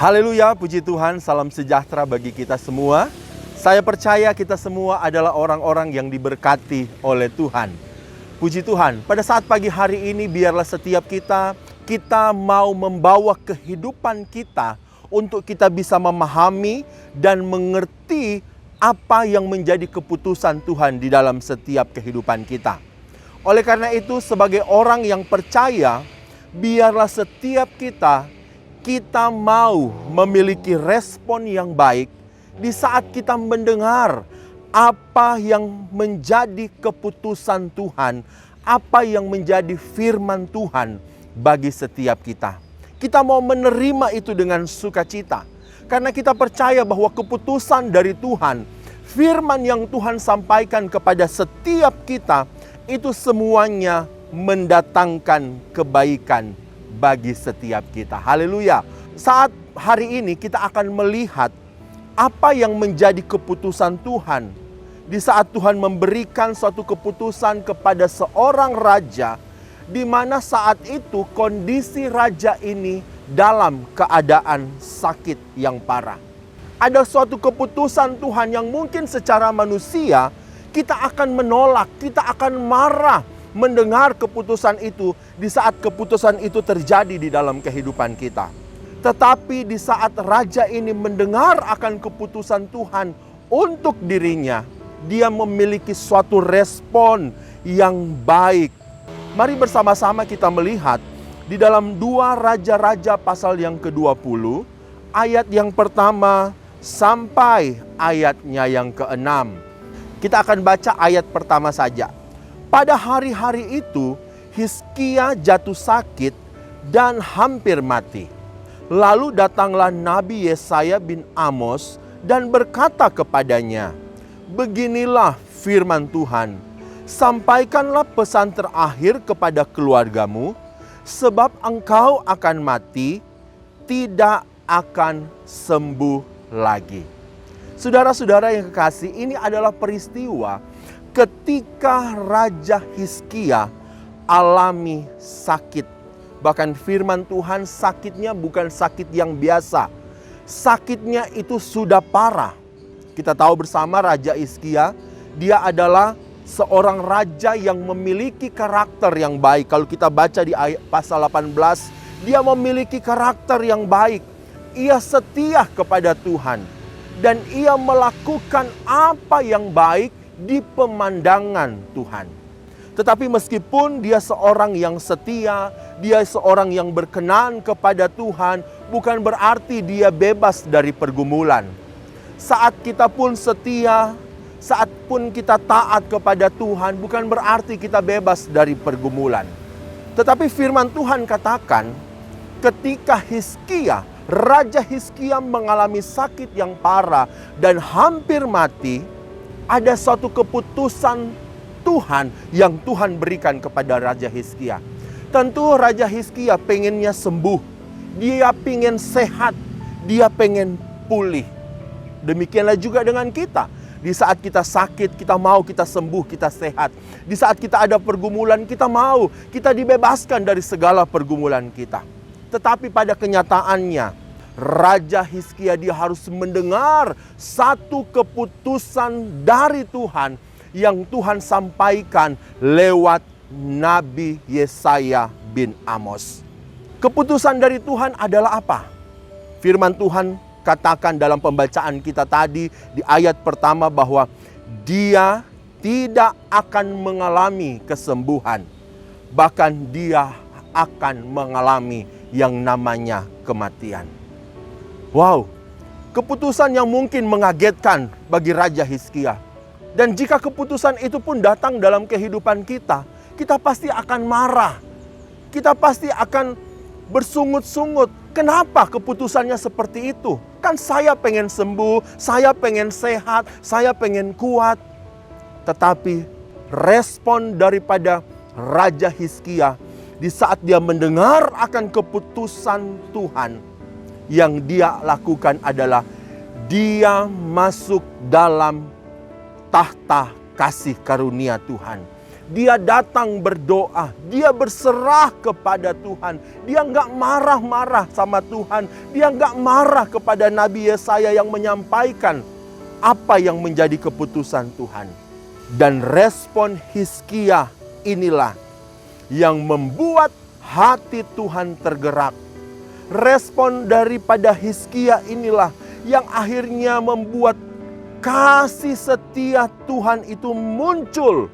Haleluya, puji Tuhan, salam sejahtera bagi kita semua. Saya percaya kita semua adalah orang-orang yang diberkati oleh Tuhan. Puji Tuhan, pada saat pagi hari ini biarlah setiap kita mau membawa kehidupan kita untuk kita bisa memahami dan mengerti apa yang menjadi keputusan Tuhan di dalam setiap kehidupan kita. Oleh karena itu, sebagai orang yang percaya, biarlah setiap kita mau memiliki respon yang baik di saat kita mendengar apa yang menjadi keputusan Tuhan, apa yang menjadi firman Tuhan bagi setiap kita. Kita mau menerima itu dengan sukacita, karena kita percaya bahwa keputusan dari Tuhan, firman yang Tuhan sampaikan kepada setiap kita, itu semuanya mendatangkan kebaikan bagi setiap kita. Haleluya. Saat hari ini kita akan melihat apa yang menjadi keputusan Tuhan. Di saat Tuhan memberikan suatu keputusan kepada seorang raja, di mana saat itu kondisi raja ini dalam keadaan sakit yang parah. Ada suatu keputusan Tuhan yang mungkin secara manusia kita akan menolak, kita akan marah mendengar keputusan itu di saat keputusan itu terjadi di dalam kehidupan kita. Tetapi di saat raja ini mendengar akan keputusan Tuhan untuk dirinya, dia memiliki suatu respon yang baik. Mari bersama-sama kita melihat di dalam 2 Raja-Raja pasal yang ke-20, ayat yang pertama sampai ayatnya yang ke-6. Kita akan baca ayat pertama saja. Pada hari-hari itu, Hizkia jatuh sakit dan hampir mati. Lalu datanglah Nabi Yesaya bin Amos dan berkata kepadanya, "Beginilah firman Tuhan, sampaikanlah pesan terakhir kepada keluargamu, sebab engkau akan mati, tidak akan sembuh lagi." Saudara-saudara yang kekasih, ini adalah peristiwa ketika Raja Hizkia alami sakit. Bahkan firman Tuhan, sakitnya bukan sakit yang biasa. Sakitnya itu sudah parah. Kita tahu bersama Raja Hizkia, dia adalah seorang raja yang memiliki karakter yang baik. Kalau kita baca di ayat pasal 18, dia memiliki karakter yang baik. Ia setia kepada Tuhan dan ia melakukan apa yang baik di pemandangan Tuhan. Tetapi meskipun dia seorang yang setia, dia seorang yang berkenan kepada Tuhan, bukan berarti dia bebas dari pergumulan. Saat kita pun setia, saat pun kita taat kepada Tuhan, bukan berarti kita bebas dari pergumulan. Tetapi firman Tuhan katakan, ketika Raja Hizkia mengalami sakit yang parah dan hampir mati, ada suatu keputusan Tuhan yang Tuhan berikan kepada Raja Hizkia. Tentu Raja Hizkia pengennya sembuh. Dia pengen sehat. Dia pengen pulih. Demikianlah juga dengan kita. Di saat kita sakit, kita mau kita sembuh, kita sehat. Di saat kita ada pergumulan, kita mau kita dibebaskan dari segala pergumulan kita. Tetapi pada kenyataannya, Raja Hizkia dia harus mendengar satu keputusan dari Tuhan yang Tuhan sampaikan lewat Nabi Yesaya bin Amos. Keputusan dari Tuhan adalah apa? Firman Tuhan katakan dalam pembacaan kita tadi di ayat pertama bahwa dia tidak akan mengalami kesembuhan. Bahkan dia akan mengalami yang namanya kematian. Wow, keputusan yang mungkin mengagetkan bagi Raja Hizkia. Dan jika keputusan itu pun datang dalam kehidupan kita, kita pasti akan marah. Kita pasti akan bersungut-sungut. Kenapa keputusannya seperti itu? Kan saya pengen sembuh, saya pengen sehat, saya pengen kuat. Tetapi respon daripada Raja Hizkia di saat dia mendengar akan keputusan Tuhan, yang dia lakukan adalah dia masuk dalam tahta kasih karunia Tuhan. Dia datang berdoa, dia berserah kepada Tuhan. Dia nggak marah-marah sama Tuhan. Dia nggak marah kepada Nabi Yesaya yang menyampaikan apa yang menjadi keputusan Tuhan. Dan respon Hizkia inilah yang membuat hati Tuhan tergerak. Respon daripada Hizkia inilah yang akhirnya membuat kasih setia Tuhan itu muncul.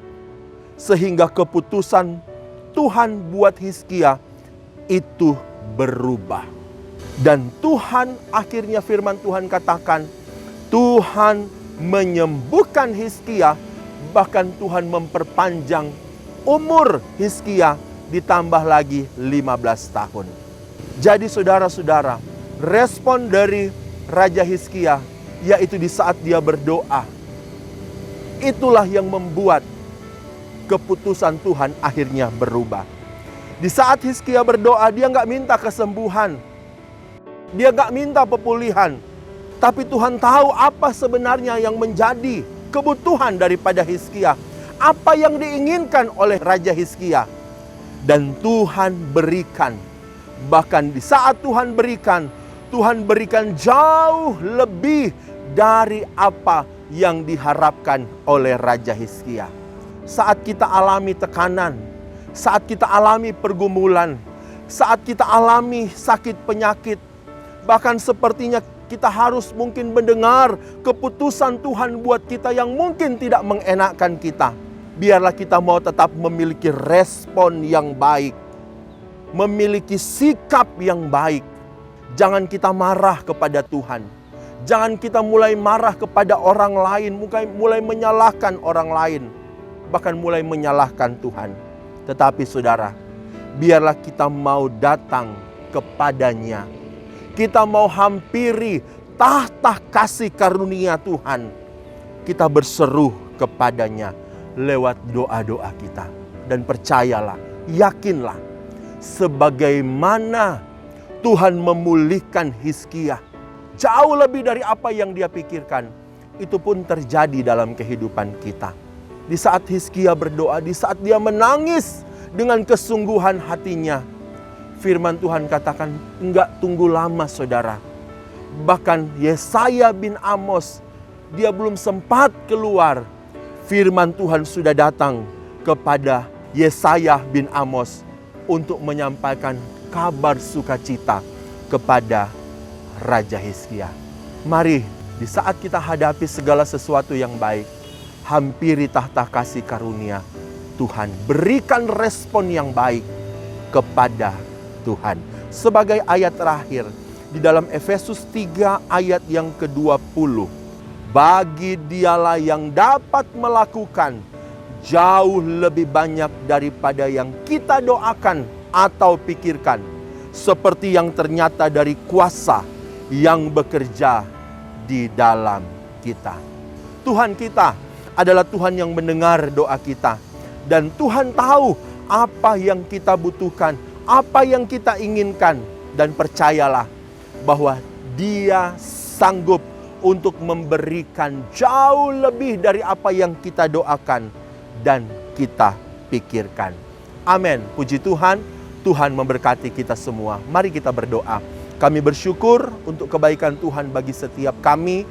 Sehingga keputusan Tuhan buat Hizkia itu berubah. Dan Tuhan, akhirnya firman Tuhan katakan, Tuhan menyembuhkan Hizkia, bahkan Tuhan memperpanjang umur Hizkia ditambah lagi 15 tahun. Jadi saudara-saudara, respon dari Raja Hizkia, yaitu di saat dia berdoa, itulah yang membuat keputusan Tuhan akhirnya berubah. Di saat Hizkia berdoa, dia nggak minta kesembuhan. Dia nggak minta pemulihan. Tapi Tuhan tahu apa sebenarnya yang menjadi kebutuhan daripada Hizkia. Apa yang diinginkan oleh Raja Hizkia. Dan Tuhan berikan. Bahkan di saat Tuhan berikan jauh lebih dari apa yang diharapkan oleh Raja Hizkia. Saat kita alami tekanan, saat kita alami pergumulan, saat kita alami sakit penyakit, bahkan sepertinya kita harus mungkin mendengar keputusan Tuhan buat kita yang mungkin tidak mengenakkan kita. Biarlah kita mau tetap memiliki respon yang baik, memiliki sikap yang baik. Jangan kita marah kepada Tuhan. Jangan kita mulai marah kepada orang lain, mulai menyalahkan orang lain. Bahkan mulai menyalahkan Tuhan. Tetapi saudara, biarlah kita mau datang kepadanya. Kita mau hampiri tahta kasih karunia Tuhan. Kita berseru kepadanya lewat doa-doa kita. Dan percayalah, yakinlah, sebagaimana Tuhan memulihkan Hizkia jauh lebih dari apa yang dia pikirkan, itu pun terjadi dalam kehidupan kita. Di saat Hizkia berdoa, di saat dia menangis dengan kesungguhan hatinya, firman Tuhan katakan, enggak tunggu lama saudara. Bahkan Yesaya bin Amos, dia belum sempat keluar, firman Tuhan sudah datang kepada Yesaya bin Amos untuk menyampaikan kabar sukacita kepada Raja Hizkia. Mari, di saat kita hadapi segala sesuatu yang baik, hampiri tahta kasih karunia Tuhan. Berikan respon yang baik kepada Tuhan. Sebagai ayat terakhir, di dalam Efesus 3 ayat yang ke-20. Bagi dialah yang dapat melakukan jauh lebih banyak daripada yang kita doakan atau pikirkan. Seperti yang ternyata dari kuasa yang bekerja di dalam kita. Tuhan kita adalah Tuhan yang mendengar doa kita. Dan Tuhan tahu apa yang kita butuhkan, apa yang kita inginkan. Dan percayalah bahwa Dia sanggup untuk memberikan jauh lebih dari apa yang kita doakan dan kita pikirkan. Amin. Puji Tuhan, Tuhan memberkati kita semua. Mari kita berdoa. Kami bersyukur untuk kebaikan Tuhan bagi setiap kami.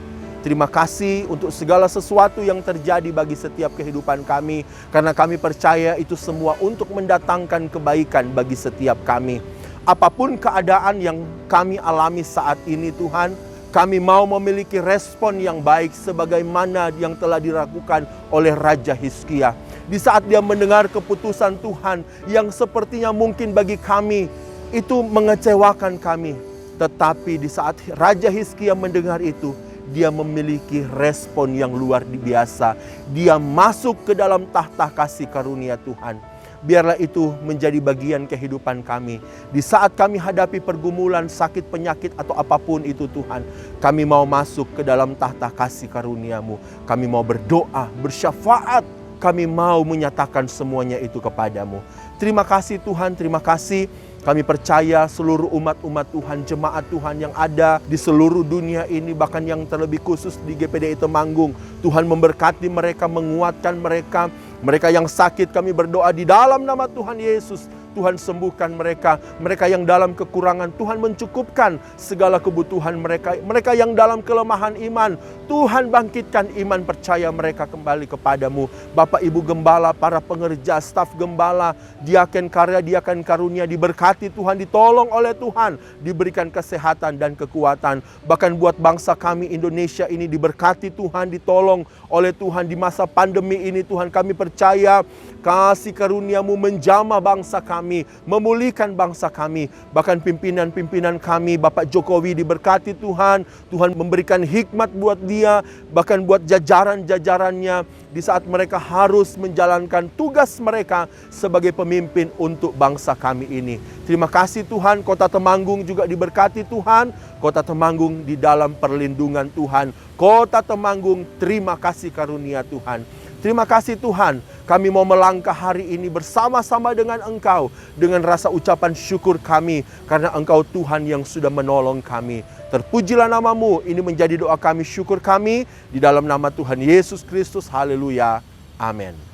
Terima kasih untuk segala sesuatu yang terjadi bagi setiap kehidupan kami. Karena kami percaya itu semua untuk mendatangkan kebaikan bagi setiap kami. Apapun keadaan yang kami alami saat ini Tuhan, kami mau memiliki respon yang baik sebagaimana yang telah dilakukan oleh Raja Hizkia. Di saat dia mendengar keputusan Tuhan yang sepertinya mungkin bagi kami itu mengecewakan kami. Tetapi di saat Raja Hizkia mendengar itu, dia memiliki respon yang luar biasa. Dia masuk ke dalam tahta kasih karunia Tuhan. Biarlah itu menjadi bagian kehidupan kami. Di saat kami hadapi pergumulan, sakit, penyakit, atau apapun itu Tuhan, kami mau masuk ke dalam tahta kasih karunia-Mu. Kami mau berdoa, bersyafaat. Kami mau menyatakan semuanya itu kepadamu. Terima kasih Tuhan, terima kasih. Kami percaya seluruh umat-umat Tuhan, jemaat Tuhan yang ada di seluruh dunia ini, bahkan yang terlebih khusus di GPDI Temanggung. Tuhan memberkati mereka, menguatkan mereka, Mereka yang sakit kami berdoa di dalam nama Tuhan Yesus, Tuhan sembuhkan mereka. Mereka yang dalam kekurangan, Tuhan mencukupkan segala kebutuhan mereka. Mereka yang dalam kelemahan iman, Tuhan bangkitkan iman percaya mereka kembali kepadamu. Bapak Ibu Gembala, para pengerja, staf Gembala, diaken karya, diaken karunia, diberkati Tuhan, ditolong oleh Tuhan, diberikan kesehatan dan kekuatan. Bahkan buat bangsa kami Indonesia ini diberkati Tuhan, ditolong oleh Tuhan di masa pandemi ini. Tuhan, kami percaya kasih karunia-Mu menjamah bangsa kami, memulihkan bangsa kami. Bahkan pimpinan-pimpinan kami, Bapak Jokowi diberkati Tuhan. Tuhan memberikan hikmat buat dia, bahkan buat jajaran-jajarannya di saat mereka harus menjalankan tugas mereka sebagai pemimpin untuk bangsa kami ini. Terima kasih Tuhan, Kota Temanggung juga diberkati Tuhan. Kota Temanggung di dalam perlindungan Tuhan. Kota Temanggung, terima kasih karunia Tuhan. Terima kasih Tuhan, kami mau melangkah hari ini bersama-sama dengan Engkau, dengan rasa ucapan syukur kami, karena Engkau Tuhan yang sudah menolong kami. Terpujilah nama-Mu, ini menjadi doa kami, syukur kami, di dalam nama Tuhan Yesus Kristus, haleluya, amin.